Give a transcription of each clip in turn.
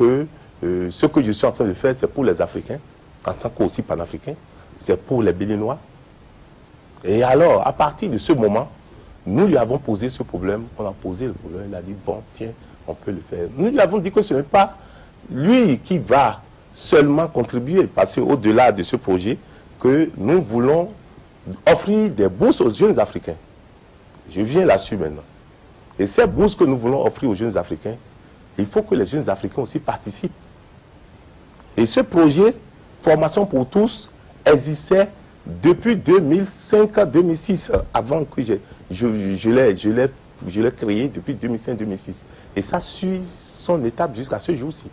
que ce que je suis en train de faire, c'est pour les Africains, en tant qu'aussi panafricains, c'est pour les Béninois. Et alors, à partir de ce moment, nous lui avons posé ce problème, on a posé le problème, il a dit, bon, tiens, on peut le faire. Nous lui avons dit que ce n'est pas lui qui va seulement contribuer, parce qu'au-delà de ce projet, que nous voulons offrir des bourses aux jeunes Africains. Je viens là-dessus maintenant. Et ces bourses que nous voulons offrir aux jeunes Africains, il faut que les jeunes Africains aussi participent. Et ce projet, Formation pour tous, existait depuis 2005-2006, avant que je l'ai créé depuis 2005-2006. Et ça suit son étape jusqu'à ce jour-ci.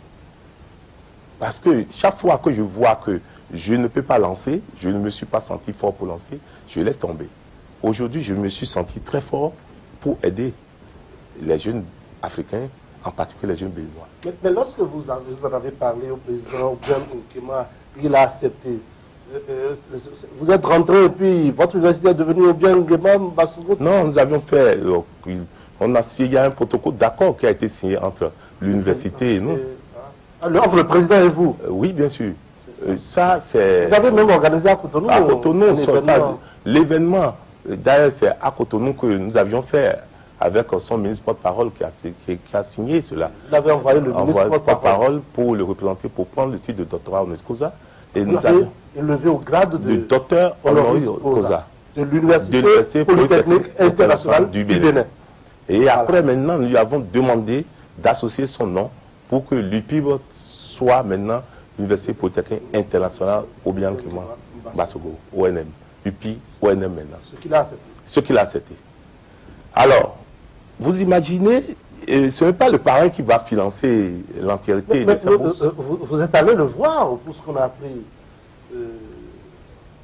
Parce que chaque fois que je vois que je ne peux pas lancer, je ne me suis pas senti fort pour lancer, je laisse tomber. Aujourd'hui, je me suis senti très fort pour aider les jeunes Africains, en particulier les jeunes Béninois. Mais lorsque vous en avez parlé au président Obiang Nguema, il a accepté. Vous êtes rentré et puis votre université est devenue Obiang Nguema Bassongo? Non, nous avions fait, il y a un protocole d'accord qui a été signé entre l'université et nous. Entre le président et vous? Oui, bien sûr. Ça, c'est... Vous avez même organisé à Cotonou? À Cotonou, l'événement, d'ailleurs, c'est à Cotonou que nous avions fait avec son ministre porte-parole qui a signé cela. Vous avez envoyé le ministre porte-parole pour le représenter, pour prendre le titre de doctorat honoris causa. Et nous avons élevé au grade de docteur honoris causa de l'Université Polytechnique Internationale du Bénin. Et après, maintenant, nous lui avons demandé d'associer son nom pour que l'UPIB soit maintenant l'Université Polytechnique Internationale Obiang Nguema Bassongo, ONM. UPI, ONM maintenant. Ce qu'il a accepté. Alors, vous imaginez, ce n'est pas le parrain qui va financer l'entièreté de sa bourse. Vous êtes allé le voir pour ce qu'on a appris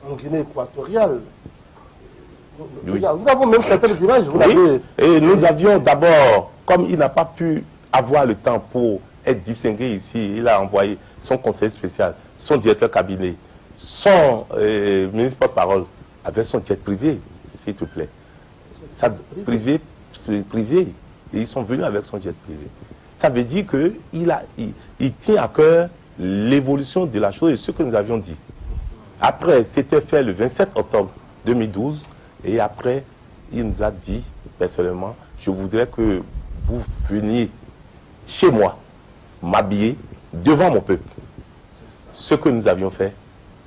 en Guinée équatoriale. Oui. Nous avons même certaines images. Oui. Et nous avions d'abord, comme il n'a pas pu avoir le temps pour être distingué ici, il a envoyé son conseiller spécial, son directeur cabinet, son ministre porte-parole avec son jet privé, s'il te plaît. Ça, privé. Et ils sont venus avec son jet privé. Ça veut dire qu'il tient à cœur l'évolution de la chose et ce que nous avions dit. Après, c'était fait le 27 octobre 2012 et après, il nous a dit personnellement, je voudrais que vous veniez chez moi, m'habiller devant mon peuple. Ce que nous avions fait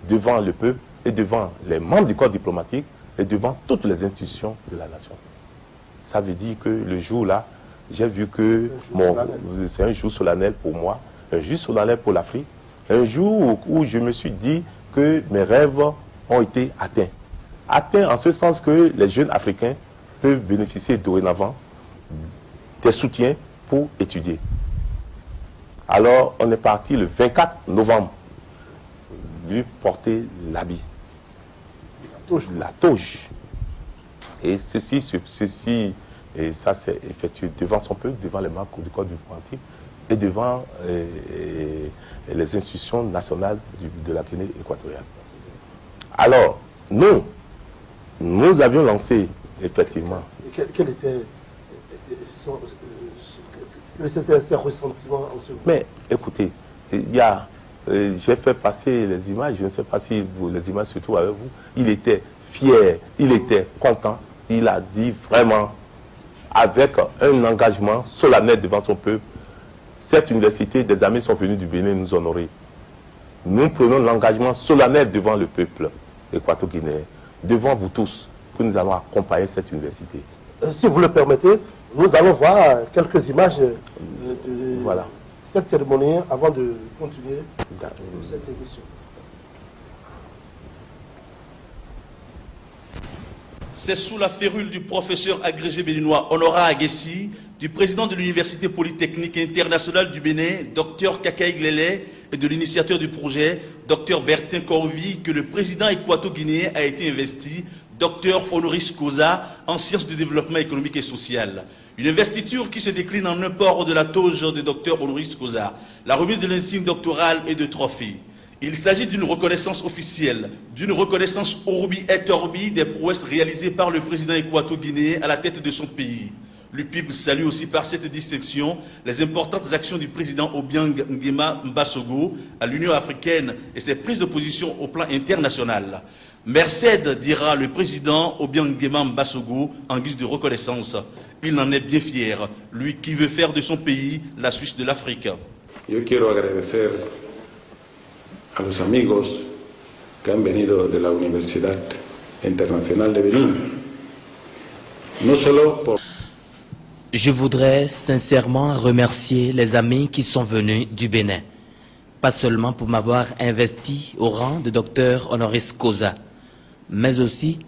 devant le peuple et devant les membres du corps diplomatique et devant toutes les institutions de la nation. Ça veut dire que le jour-là, j'ai vu que c'est un jour solennel pour moi, un jour solennel pour l'Afrique, un jour où je me suis dit que mes rêves ont été atteints. Atteints en ce sens que les jeunes Africains peuvent bénéficier dorénavant des soutiens pour étudier. Alors, on est parti le 24 novembre, lui porter l'habit, la toge. Et et ça s'est effectué devant son peuple, devant les membres du corps diplomatique et devant les institutions nationales de la Guinée équatoriale. Alors, nous avions lancé, effectivement... Quel était ses ressentiments en ce moment? Mais, écoutez, j'ai fait passer les images, je ne sais pas si les images se trouvent avec vous. Il était fier, il était content, il a dit vraiment, avec un engagement solennel devant son peuple, cette université, des amis sont venus du Bénin nous honorer. Nous prenons l'engagement solennel devant le peuple équato-guinéen, devant vous tous, que nous allons accompagner cette université. Si vous le permettez, nous allons voir quelques images de cette cérémonie avant de continuer cette émission. C'est sous la férule du professeur agrégé béninois Honora Aguessi, du président de l'Université Polytechnique Internationale du Bénin, Dr Kakaï Glélé, et de l'initiateur du projet, Dr Bertin Corvi, que le président équato-guinéen a été investi, Dr honoris causa, en sciences de développement économique et social. Une investiture qui se décline en un port de la toge de Dr honoris causa, la remise de l'insigne doctorale et de trophées. Il s'agit d'une reconnaissance officielle, d'une reconnaissance orbi et orbi des prouesses réalisées par le président équato-guinéen à la tête de son pays. L'UPIB salue aussi par cette distinction les importantes actions du président Obiang Nguema Mbasogo à l'Union africaine et ses prises de position au plan international. Merced, dira le président Obiang Nguema Mbasogo en guise de reconnaissance. Il en est bien fier, lui qui veut faire de son pays la Suisse de l'Afrique. Yo quiero agradecer a los amigos que han venido de la Universidad Internacional de Benín, no solo por... Je voudrais sincèrement remercier les amis qui sont venus du Bénin, pas seulement pour m'avoir investi au rang de docteur honoris causa, mais aussi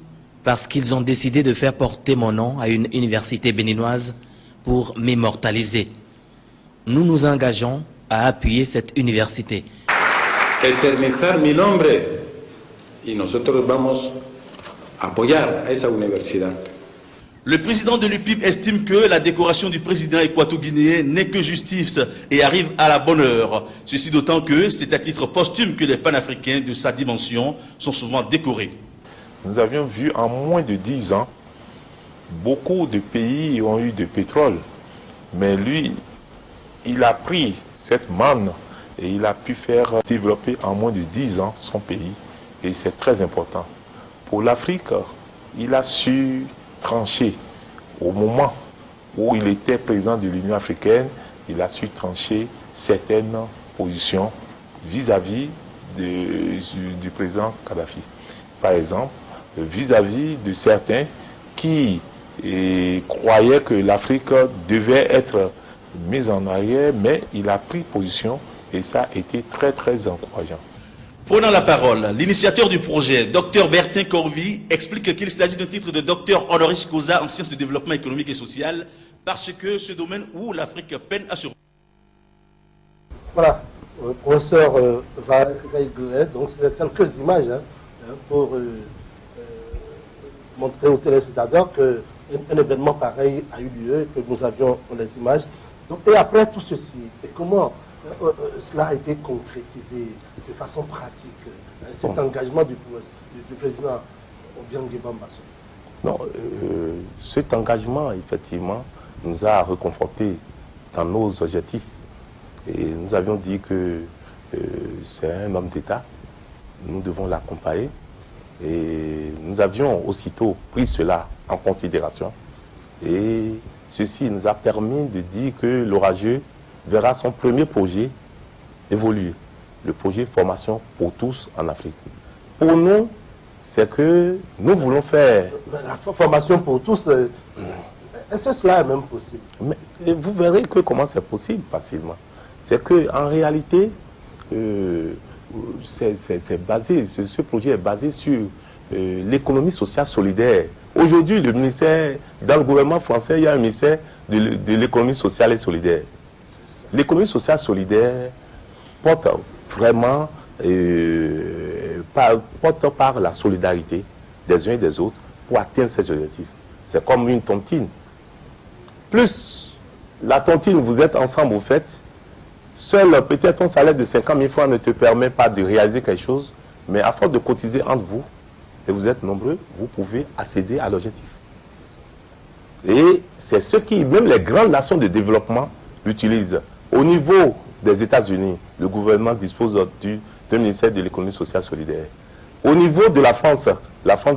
parce qu'ils ont décidé de faire porter mon nom à une université béninoise pour m'immortaliser. Nous nous engageons à appuyer cette université. Eternizar mi nombre y nosotros vamos a apoyar a esa universidad. Le président de l'UPIB estime que la décoration du président équato-guinéen n'est que justice et arrive à la bonne heure. Ceci d'autant que c'est à titre posthume que les panafricains de sa dimension sont souvent décorés. Nous avions vu en moins de 10 ans, beaucoup de pays ont eu du pétrole. Mais lui, il a pris cette manne et il a pu faire développer en moins de 10 ans son pays. Et c'est très important. Pour l'Afrique, il a su trancher au moment où il était président de l'Union africaine, il a su trancher certaines positions vis-à-vis du président Kadhafi. Par exemple, vis-à-vis de certains qui croyaient que l'Afrique devait être mise en arrière, mais il a pris position et ça a été très très encourageant. Prenant la parole, l'initiateur du projet, Dr Bertin Corvi, explique qu'il s'agit d'un titre de docteur honoris causa en sciences de développement économique et social, parce que ce domaine où l'Afrique peine à se... Voilà, professeur Valéry, donc c'est quelques images pour montrer aux téléspectateurs qu'un événement pareil a eu lieu, que nous avions les images. Donc, et après tout ceci, et comment cela a été concrétisé de façon pratique, cet engagement du président Obiang Nguema Mbasogo? Non, cet engagement, effectivement, nous a reconfortés dans nos objectifs. Et nous avions dit que c'est un homme d'État, nous devons l'accompagner. Et nous avions aussitôt pris cela en considération. Et ceci nous a permis de dire que l'orageux verra son premier projet évoluer, le projet formation pour tous en Afrique. Pour nous, c'est que nous voulons faire... La formation pour tous, est-ce que cela est même possible? Mais vous verrez que comment c'est possible facilement. C'est qu'en réalité, c'est basé, ce projet est basé sur l'économie sociale solidaire. Aujourd'hui, le ministère, dans le gouvernement français, il y a un ministère de l'économie sociale et solidaire. L'économie sociale solidaire porte vraiment porte par la solidarité des uns et des autres pour atteindre ces objectifs. C'est comme une tontine. Plus la tontine, vous êtes ensemble, vous faites, seul peut-être ton salaire de 50 000 francs ne te permet pas de réaliser quelque chose, mais à force de cotiser entre vous, et vous êtes nombreux, vous pouvez accéder à l'objectif. Et c'est ce qui, même les grandes nations de développement l'utilisent. Au niveau des États-Unis, le gouvernement dispose d'un ministère de l'économie sociale solidaire. Au niveau de la France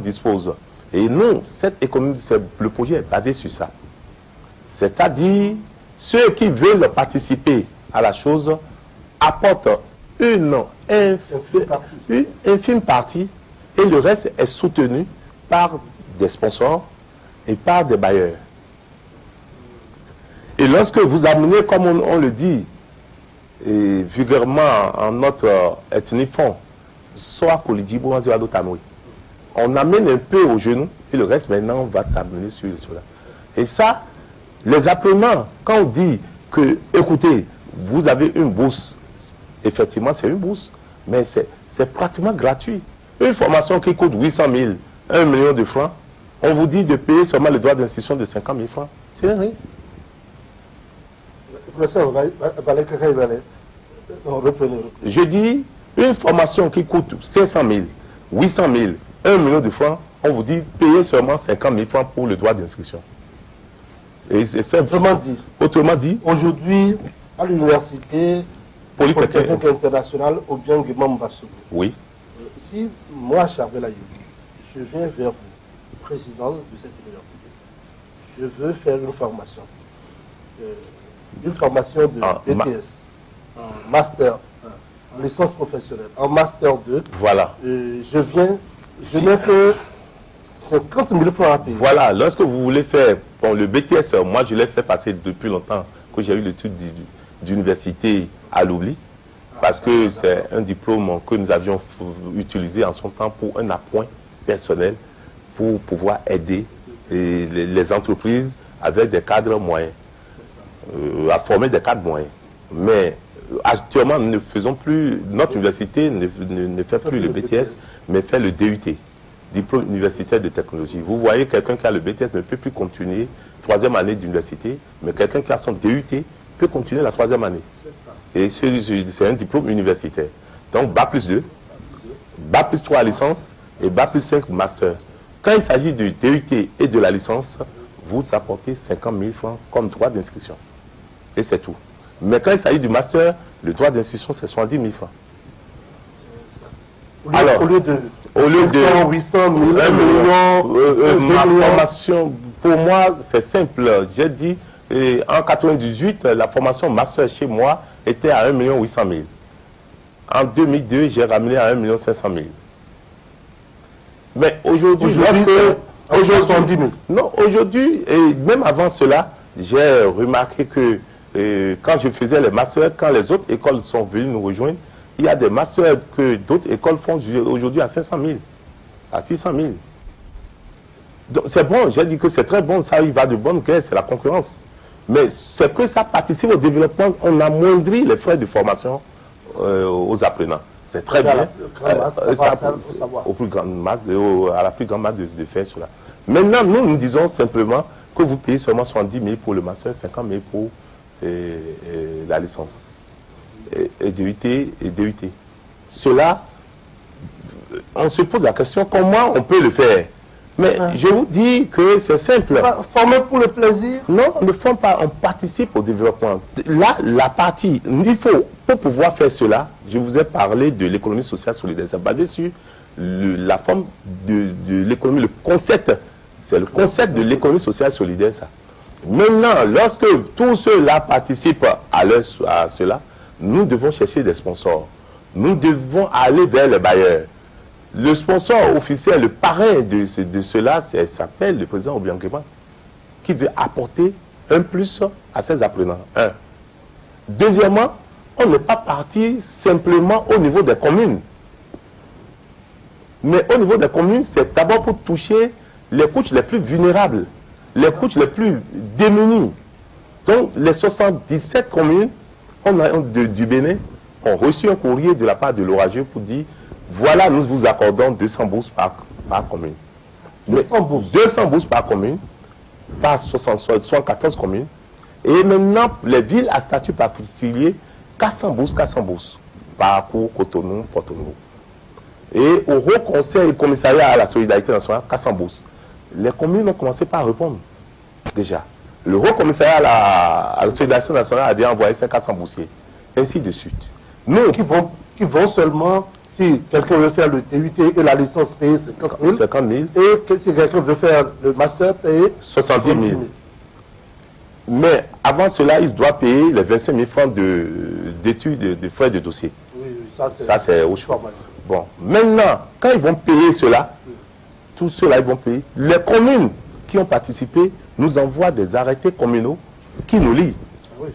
dispose. Et nous, cette économie, le projet est basé sur ça. C'est-à-dire, ceux qui veulent participer à la chose apportent une infime partie et le reste est soutenu par des sponsors et par des bailleurs. Et lorsque vous amenez, comme on le dit, et vulgairement en notre ethnie fond, soit Kolidibo, on amène un peu au genou et le reste maintenant on va t'amener sur cela. Et ça, les apprenants, quand on dit que, écoutez, vous avez une bourse, effectivement c'est une bourse, mais c'est pratiquement gratuit. Une formation qui coûte 800 000, 1 million de francs, on vous dit de payer seulement le droit d'inscription de 50 000 francs. C'est rien. Professeur Valéry, reprenez. Je dis, une formation qui coûte 500 000, 800 000, 1 million de francs, on vous dit payer seulement 50 000 francs pour le droit d'inscription. Et c'est autrement dit, aujourd'hui, à l'université Polytechnique internationale au bien Guémam-Bassou. Oui. Si moi, Charbel Ayoub, je viens vers vous, président de cette université, je veux faire une formation de BTS, en master 1, en licence professionnelle, en master 2. Voilà. Je n'ai que 50 000 francs à payer. Voilà, lorsque vous voulez faire le BTS, moi je l'ai fait passer depuis longtemps que j'ai eu l'étude d'université à l'oubli, parce que c'est un diplôme que nous avions utilisé en son temps pour un appoint personnel pour pouvoir aider les entreprises avec des cadres moyens, à former des cadres moyens. Mais actuellement, nous ne faisons plus, notre université ne fait plus le BTS, mais fait le DUT, diplôme universitaire de technologie. Vous voyez, quelqu'un qui a le BTS ne peut plus continuer 3e année d'université, mais quelqu'un qui a son DUT peut continuer la 3e année. Et c'est un diplôme universitaire. Donc, Bac plus 2, Bac plus 3 licence et Bac plus 5 master. Quand il s'agit du DUT et de la licence, vous apportez 50 000 francs comme droit d'inscription. Et c'est tout. Mais quand il s'agit du master, le droit d'inscription, c'est 70 000 francs. Alors, au lieu de 800 000, 1 million, ma formation, pour moi, c'est simple. J'ai dit, en 98, la formation master chez moi était à 1 800 000. En 2002, j'ai ramené à 1 500 000. Mais aujourd'hui, aujourd'hui, et même avant cela, j'ai remarqué que quand je faisais les masters, quand les autres écoles sont venues nous rejoindre, il y a des masters que d'autres écoles font aujourd'hui à 500 000, à 600 000. Donc c'est bon, j'ai dit que c'est très bon, ça il va de bonne guerre, c'est la concurrence. Mais c'est que ça participe au développement, on amoindrit les frais de formation aux apprenants. C'est très bien. Au plus grand masse, à la plus grande masse de faire cela. Maintenant, nous disons simplement que vous payez seulement 70 000 pour le master, 50 000 pour la licence. Et DUT. Cela, on se pose la question, comment on peut le faire? Mais je vous dis que c'est simple. Former pour le plaisir? Non, on ne forme pas, on participe au développement. Là, la partie, il faut, pour pouvoir faire cela, je vous ai parlé de l'économie sociale solidaire. C'est basé sur la forme de l'économie, le concept. C'est le concept de l'économie sociale solidaire, ça. Maintenant, lorsque tous ceux-là participent à cela, nous devons chercher des sponsors. Nous devons aller vers les bailleurs. Le sponsor officiel, le parrain de cela, s'appelle le président Obiangema, qui veut apporter un plus à ses apprenants. Un. Deuxièmement, on n'est pas parti simplement au niveau des communes. Mais au niveau des communes, c'est d'abord pour toucher les couches les plus vulnérables, les couches les plus démunies. Donc, les 77 communes du Bénin ont reçu un courrier de la part de l'orageux pour dire voilà, nous vous accordons 200 bourses par commune. 200 bourses. 200 bourses par commune, par 74 communes. Et maintenant, les villes à statut particulier, 400 bourses par Cotonou, Porto-Novo. Et au Haut Conseil et Commissariat à la Solidarité nationale, 400 bourses. Les communes ont commencé par répondre, déjà. Le Haut Commissariat à la Solidarité nationale a déjà envoyé 400 boursiers. Ainsi de suite. Nous, qui vont seulement, si quelqu'un veut faire le TUT et la licence, payer 50 000. 50 000. Et que si quelqu'un veut faire le master, payer 70 000. Mais avant cela, il doit payer les 25 000 francs d'études, de frais de dossier. Oui, ça c'est au choix. Bon, maintenant, quand ils vont payer cela, tout cela, ils vont payer. Les communes qui ont participé nous envoient des arrêtés communaux qui nous lient. Oui.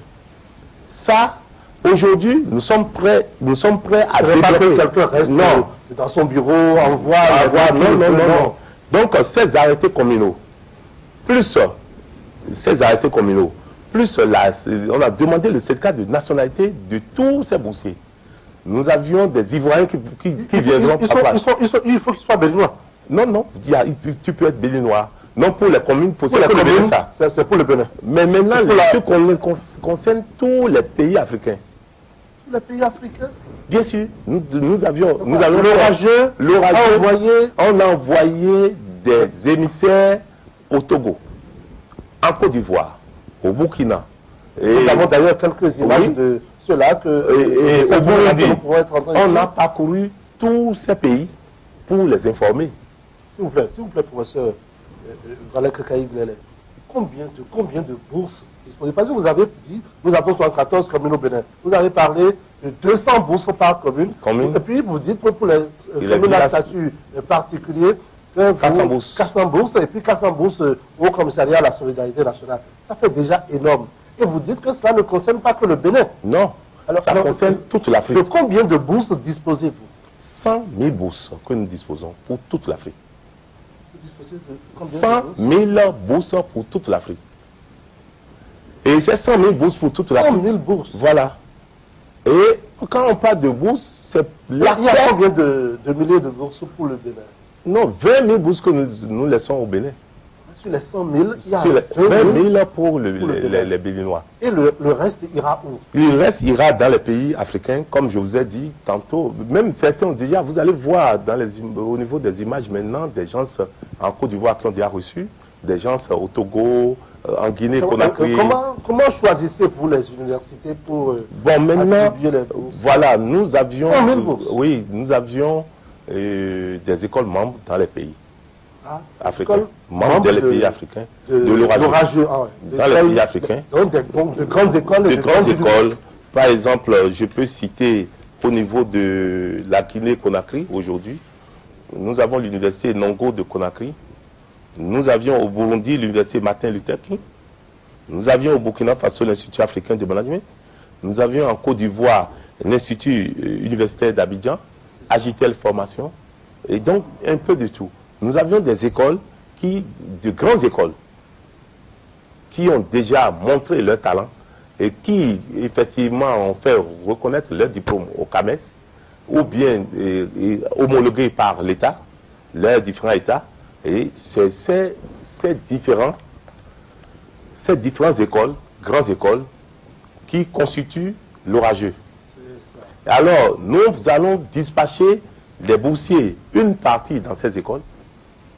Ça, aujourd'hui, nous sommes prêts à développer. Quelqu'un reste dans son bureau, envoie. Non. Donc, ces arrêtés communaux, plus on a demandé le certificat de nationalité de tous ces boursiers. Nous avions des Ivoiriens qui viendront. Il faut qu'ils soient béninois. Non, tu peux être béninois. Non, pour les communes, pour les communes, ça. C'est pour le Bénin. Mais maintenant, ce concerne tous les pays africains. Les pays africains? Bien sûr. Nous avions l'orageux on a envoyé des émissaires au Togo, en Côte d'Ivoire, au Burkina. Nous avons d'ailleurs quelques images de cela que au Burundi, on a a parcouru tous ces pays pour les informer. S'il vous plaît, professeur Valère Kakaï Glele, combien de bourses disponibles? Parce que vous avez dit, nous avons 74 communes au Bénin. Vous avez parlé de 200 bourses par commune. Et puis vous dites pour les communes à statut particulier, 400 bourses. 400 bourses et puis 400 bourses au commissariat à la solidarité nationale. Ça fait déjà énorme. Et vous dites que cela ne concerne pas que le Bénin. Non, ça concerne toute l'Afrique. De combien de bourses disposez-vous? 100 000 bourses que nous disposons pour toute l'Afrique. Vous disposez de combien 100 000 bourses pour toute l'Afrique. Et c'est 100 000 bourses pour toute l'Afrique. 100 000 bourses. Voilà. Et quand on parle de bourses, c'est Il y a l'affaire. combien de milliers de bourses pour le Bénin? Non, 20 000 bourses que nous laissons au Bénin. Sur les 100 000, il y a Sur les 20 000. 000 pour Bénin. les Béninois. Et le reste ira où? Il reste ira dans les pays africains, comme je vous ai dit tantôt. Même certains ont déjà, vous allez voir au niveau des images maintenant, des gens en Côte d'Ivoire qui ont déjà reçu, des gens au Togo, en Guinée-Conakry. Comment choisissez-vous les universités pour Bon, maintenant, attribuer les bourses? voilà, nous avions, 100 000 bourses. oui, nous avions des écoles membres dans les pays africains, membres des pays africains, de l'orageux, dans les pays africains. Donc, de grandes écoles. De grandes écoles. Par exemple, je peux citer au niveau de la Guinée-Conakry aujourd'hui, nous avons l'université Nongo de Conakry. Nous avions au Burundi l'université Martin Luther King. Nous avions au Burkina Faso l'Institut africain de management. Nous avions en Côte d'Ivoire l'Institut universitaire d'Abidjan, Agitel Formation, et donc un peu de tout. Nous avions des écoles, de grandes écoles, qui ont déjà montré leur talent et qui, effectivement, ont fait reconnaître leur diplôme au CAMES, ou bien homologués par l'État, leurs différents États. Et c'est ces différentes écoles, grandes écoles, qui constituent l'orageux. Alors, nous allons dispatcher les boursiers, une partie dans ces écoles,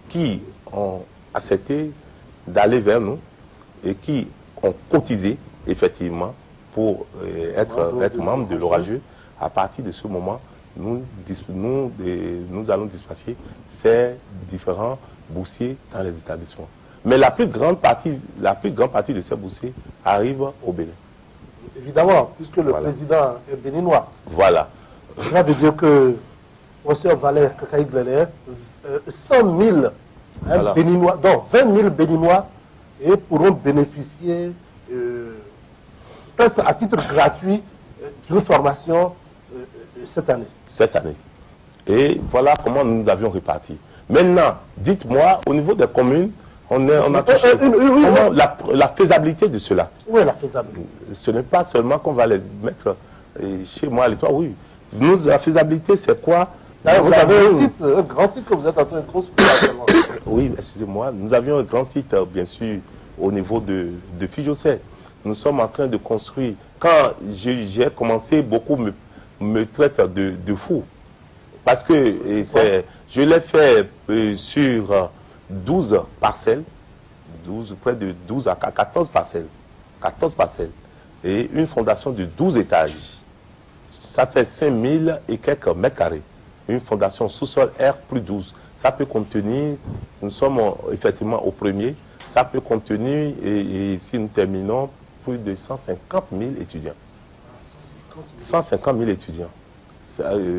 qui ont accepté d'aller vers nous et qui ont cotisé, effectivement, pour être membres de l'orageux. À partir de ce moment, nous allons dispatcher ces différents boursiers dans les établissements. Mais la plus grande partie de ces boursiers arrive au Bénin. Évidemment, puisque le président est béninois. Voilà. Cela veut dire que, professeur Valère Kakaï Glele, 100 000 Béninois, donc 20 000 Béninois pourront bénéficier presque à titre gratuit d'une formation cette année. Cette année. Et voilà comment nous avions réparti. Maintenant, dites-moi, au niveau des communes, on a touché la faisabilité de cela. Où est la faisabilité? Ce n'est pas seulement qu'on va les mettre chez moi à l'étoile, oui. La faisabilité, c'est quoi? Vous avez un grand site que vous êtes en train de construire actuellement. Oui, excusez-moi. Nous avions un grand site, bien sûr, au niveau de Fijocet. Nous sommes en train de construire. Quand j'ai commencé, beaucoup me traitent de fou. Parce que je l'ai fait sur 12 parcelles, près de 12 à 14 parcelles. 14 parcelles. Et une fondation de 12 étages. Ça fait 5000 et quelques mètres carrés. Une fondation sous-sol R plus 12. Ça peut contenir, nous sommes effectivement au premier, ça peut contenir, et si nous terminons, plus de 150 000 étudiants. 150 000 étudiants.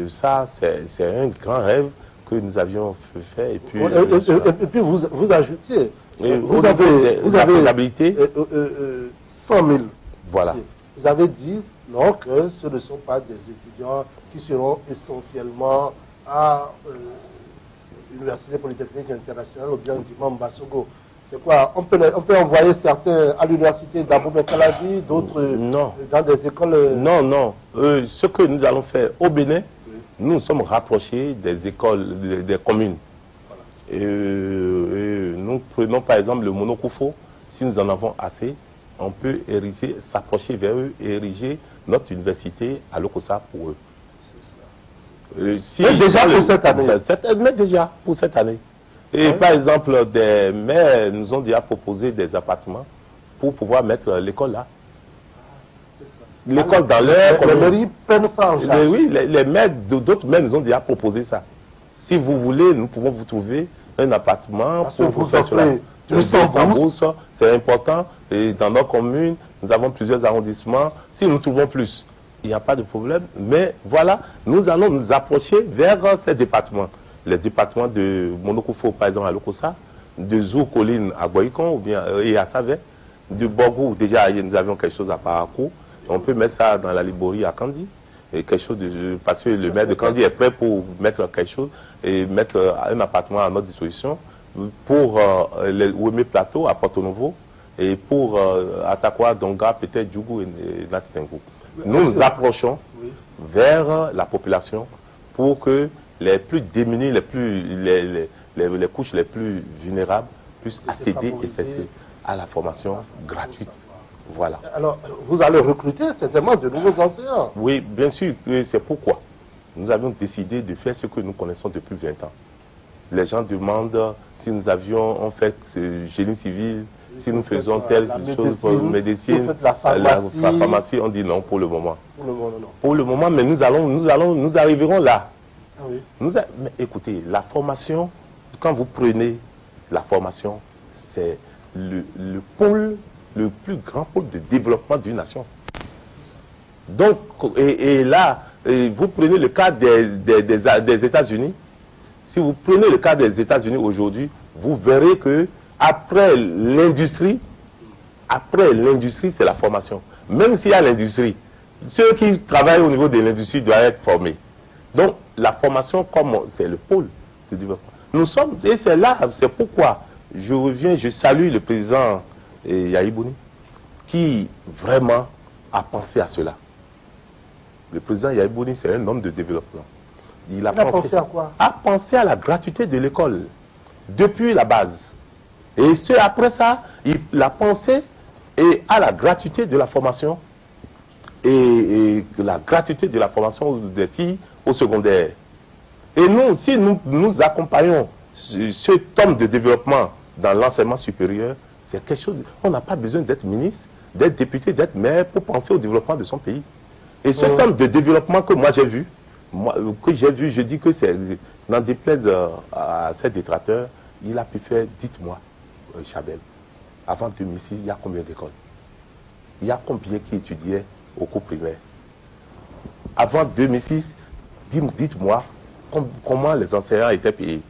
Ça c'est un grand rêve que nous avions fait. Et puis, vous ajoutiez, vous avez la faisabilité 100 000. Voilà. Vous avez dit non, que ce ne sont pas des étudiants qui seront essentiellement à l'Université Polytechnique Internationale ou bien du Mambasogo. C'est quoi? On peut envoyer certains à l'université d'Abomey-Calavi, d'autres dans des écoles... Non. Ce que nous allons faire au Bénin, nous sommes rapprochés des écoles, des communes. Voilà. Et nous prenons par exemple le Monokoufo. Si nous en avons assez, on peut s'approcher vers eux et ériger notre université à Lokossa pour eux. Mais déjà pour cette année. Mais déjà pour cette année. Et par exemple, des maires nous ont déjà proposé des appartements pour pouvoir mettre l'école là. C'est ça. L'école dans l'air. Les mairies prennent ça en charge. Oui, les maires, d'autres maires nous ont déjà proposé ça. Si vous voulez, nous pouvons vous trouver un appartement Parce que pour vous faire cela. offrez 200 bourses. C'est important. Et dans nos communes, nous avons plusieurs arrondissements. Si nous trouvons plus, il n'y a pas de problème. Mais voilà, nous allons nous approcher vers ces départements. Les départements de Monokufo, par exemple, à Lokossa, de Zou-Colline à Goïkon, ou bien et à Savé, de Borgou, déjà nous avions quelque chose à Parakou. On peut mettre ça dans la Liborie à Kandi. Et quelque chose parce que le maire de Kandi est prêt pour mettre quelque chose et mettre un appartement à notre disposition pour les Ouémé Plateau à Porto Novo et pour Atakwa, Donga, peut-être Djougou et Natitengo. Nous nous approchons vers la population pour que les plus démunis, les couches les plus vulnérables puissent accéder à la formation gratuite. Voilà. Alors, vous allez recruter certainement de nouveaux enseignants. Oui, bien sûr, c'est pourquoi nous avions décidé de faire ce que nous connaissons depuis 20 ans. Les gens demandent si nous avions fait ce génie civil, si nous faisons telle chose pour la médecine, la pharmacie, on dit non pour le moment. Pour le moment, non. Pour le moment, mais nous arriverons là. Ah oui. Mais écoutez, la formation, quand vous prenez la formation, c'est le pôle, le plus grand pôle de développement d'une nation. Donc, et là, vous prenez le cas des États-Unis. Si vous prenez le cas des États-Unis aujourd'hui, vous verrez que après l'industrie, c'est la formation. Même s'il y a l'industrie, ceux qui travaillent au niveau de l'industrie doivent être formés. Donc, la formation, comme c'est le pôle de développement. Nous sommes, et c'est là, c'est pourquoi je reviens, je salue le président Yahibouni, qui vraiment a pensé à cela. Le président Yahibouni, c'est un homme de développement. Il a pensé à quoi? A pensé à la gratuité de l'école, depuis la base. Et après ça, il a pensé à la gratuité de la formation, et la gratuité de la formation des filles au secondaire. Et nous, si nous accompagnons cet homme de développement dans l'enseignement supérieur, c'est quelque chose. On n'a pas besoin d'être ministre, d'être député, d'être maire pour penser au développement de son pays. Et cet homme de développement que moi j'ai vu, je dis que c'est, n'en déplaise à ces détracteurs, il a pu faire, dites-moi, Chabel, avant 2006, il y a combien d'écoles? Il y a combien qui étudiaient au cours primaire? Avant 2006, dites-moi comment les enseignants étaient payés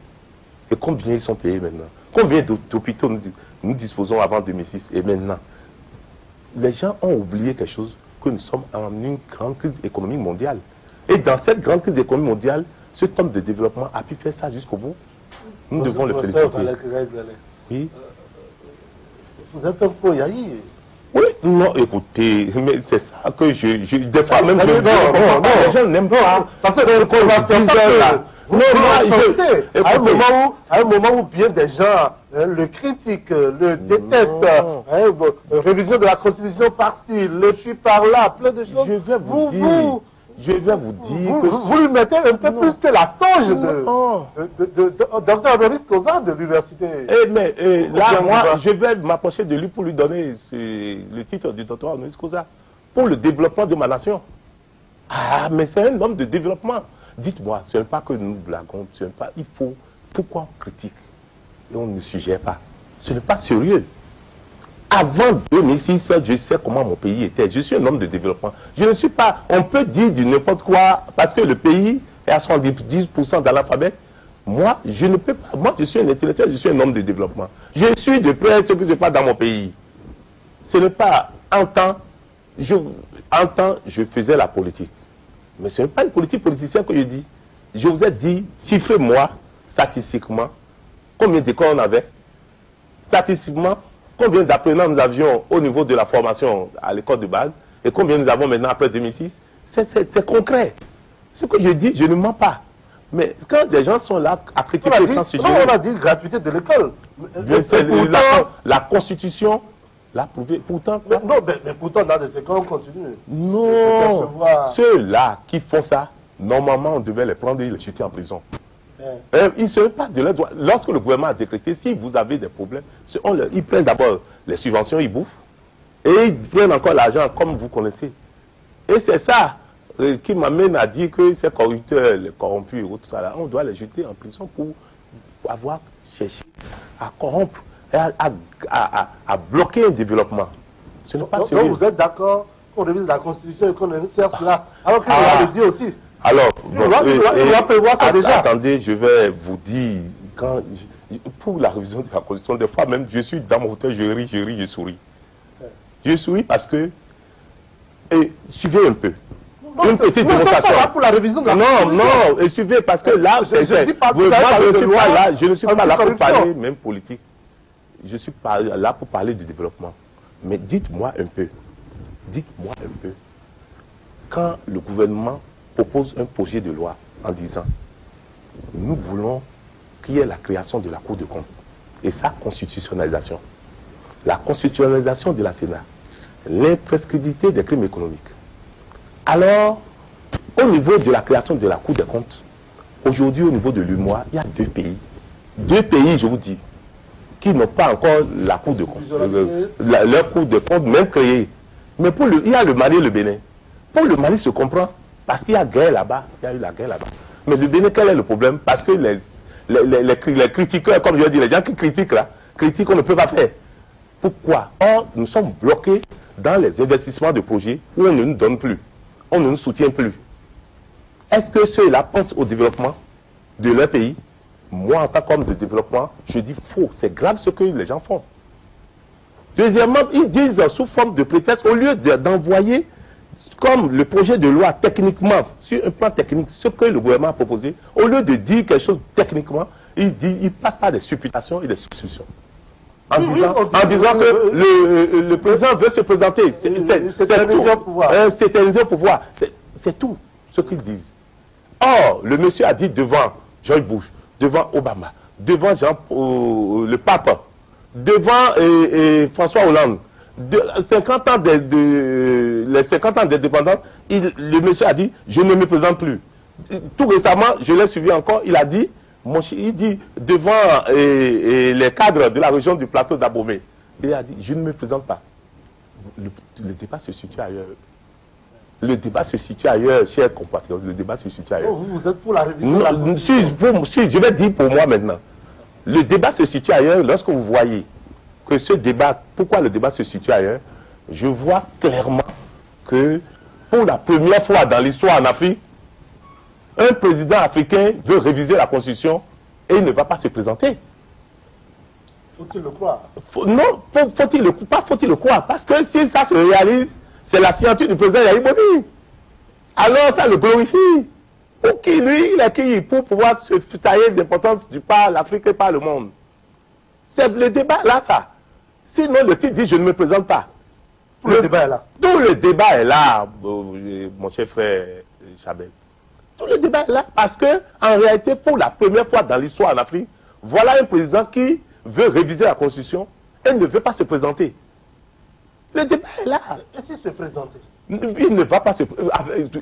et combien ils sont payés maintenant. Combien d'hôpitaux nous disposons avant 2006 et maintenant? Les gens ont oublié quelque chose, que nous sommes en une grande crise économique mondiale. Et dans cette grande crise économique mondiale, ce homme de développement a pu faire ça jusqu'au bout. Nous devons le féliciter. Oui. Vous êtes un peu yahi. Oui, non, écoutez, mais c'est ça que des fois même les gens n'aiment pas. Parce que à un moment où bien des gens le critiquent, le détestent, révision de la Constitution par-ci, le puis par-là, plein de choses. Je vais vous dire que vous lui mettez un peu plus que la toge de Dr Honoris Causa de l'université. Là, moi, je vais m'approcher de lui pour lui donner le titre du Dr Honoris Causa pour le développement de ma nation. Ah, mais c'est un homme de développement. Dites-moi, ce n'est pas que nous blaguons, ce n'est pas. Il faut. Pourquoi on critique et on ne suggère pas? Ce n'est pas sérieux. Avant 2006, je sais comment mon pays était. Je suis un homme de développement. Je ne suis pas... On peut dire du n'importe quoi parce que le pays est à 70% d'analphabète. Moi, je ne peux pas... Moi, je suis un intellectuel, je suis un homme de développement. Je suis de près ce qui se passe dans mon pays. Ce n'est pas... En temps, je faisais la politique. Mais ce n'est pas une politique politicienne que je dis. Je vous ai dit, chiffrez-moi, statistiquement, combien d'écoles on avait. Statistiquement, combien d'apprenants nous avions au niveau de la formation à l'école de base et combien nous avons maintenant après 2006. C'est concret. Ce que je dis, je ne mens pas. Mais quand des gens sont là à critiquer sans sujet... On a dit gratuité de l'école. La Constitution l'a prouvé. Pourtant, mais pourtant, dans des écoles, on continue. Non. Ceux-là qui font ça, normalement, on devait les prendre et les jeter en prison. Ils ne seraient pas de leur droit. Lorsque le gouvernement a décrété, si vous avez des problèmes, ils prennent d'abord les subventions, ils bouffent. Et ils prennent encore l'argent comme vous connaissez. Et c'est ça qui m'amène à dire que ces corrupteurs, les corrompus et tout ça, là, on doit les jeter en prison pour avoir cherché à corrompre et à bloquer un développement. Ce n'est pas sérieux. Donc vous êtes d'accord qu'on révise la Constitution et qu'on insère cela, alors qu'il doit le dire aussi. Alors, il doit prévoir ça déjà. Attendez, je vais vous dire, pour la révision de la Constitution, des fois même, je suis dans mon hôtel, je ris, je souris. Je souris parce que, suivez un peu. Une petite démonstration. Pour la révision de la Constitution. Non, suivez parce que là, je ne suis pas là pour parler même politique. Je suis là pour parler du développement. Mais dites-moi un peu, quand le gouvernement propose un projet de loi en disant nous voulons qu'il y ait la création de la Cour de compte et sa constitutionnalisation, la constitutionnalisation de la Sénat, l'imprescriptibilité des crimes économiques. Alors, au niveau de la création de la Cour des comptes, aujourd'hui au niveau de l'UMOA, il y a deux pays, je vous dis, qui n'ont pas encore la Cour de compte, leur Cour de compte même créée. Mais il y a le Mali et le Bénin. Pour le Mali se comprend, parce qu'il y a guerre là-bas, il y a eu la guerre là-bas. Mais le Bénin, quel est le problème? Parce que les critiqueurs, comme je l'ai dit, les gens qui critiquent là, critiquent, on ne peut pas faire. Pourquoi? Or, nous sommes bloqués dans les investissements de projets où on ne nous donne plus, on ne nous soutient plus. Est-ce que ceux-là pensent au développement de leur pays? Moi, en tant qu'homme de développement, je dis faux. C'est grave ce que les gens font. Deuxièmement, ils disent sous forme de prétexte, au lieu d'envoyer comme le projet de loi techniquement, sur un plan technique, ce que le gouvernement a proposé, au lieu de dire quelque chose techniquement, il passe par des supputations et des suspicions. En disant que le président veut se présenter. C'est un pouvoir. C'est tout ce qu'ils disent. Or, le monsieur a dit devant George Bush, devant Obama, devant le pape, devant François Hollande, les 50 ans d'indépendance, le monsieur a dit je ne me présente plus. Tout récemment, je l'ai suivi encore, il a dit, devant les cadres de la région du plateau d'Abomey, il a dit je ne me présente pas. Le débat se situe ailleurs. Le débat se situe ailleurs, chers compatriotes. Le débat se situe ailleurs. Oh, vous êtes pour la révision de la Constitution. Je vais dire pour moi maintenant. Le débat se situe ailleurs lorsque vous voyez que ce débat, pourquoi le débat se situe ailleurs, je vois clairement que pour la première fois dans l'histoire en Afrique, un président africain veut réviser la Constitution et il ne va pas se présenter. Faut-il le croire? Non, faut-il le croire, parce que si ça se réalise, c'est la signature du président Yahya Boni. Alors ça le glorifie. Pour qui lui, il est qui? Pour pouvoir se tailler l'importance du par l'Afrique et par le monde. C'est le débat là, ça. Sinon, le titre dit je ne me présente pas. Le débat est là. Tout le débat est là, mon cher frère Chabel. Tout le débat est là parce que, en réalité, pour la première fois dans l'histoire en Afrique, voilà un président qui veut réviser la Constitution et ne veut pas se présenter. Le débat est là. Et s'il se présentait? Il ne va pas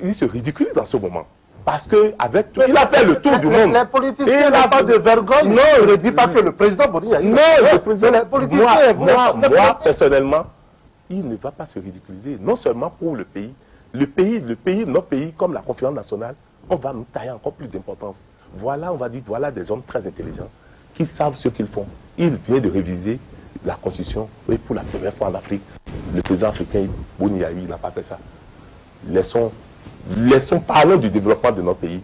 il se ridiculise en ce moment. Parce que avec tout, il a fait le tour du monde. Les politiciens n'ont pas de vergogne. Non, je ne dis pas que le président Boni a eu. Non, le président, les politiciens, moi, personnellement, il ne va pas se ridiculiser. Non seulement pour le pays, notre pays, comme la conférence nationale, on va nous tailler encore plus d'importance. Voilà, on va dire, voilà des hommes très intelligents qui savent ce qu'ils font. Il vient de réviser la Constitution, et pour la première fois en Afrique, le président africain Boni Yahi n'a pas fait ça. Laissons parler du développement de notre pays.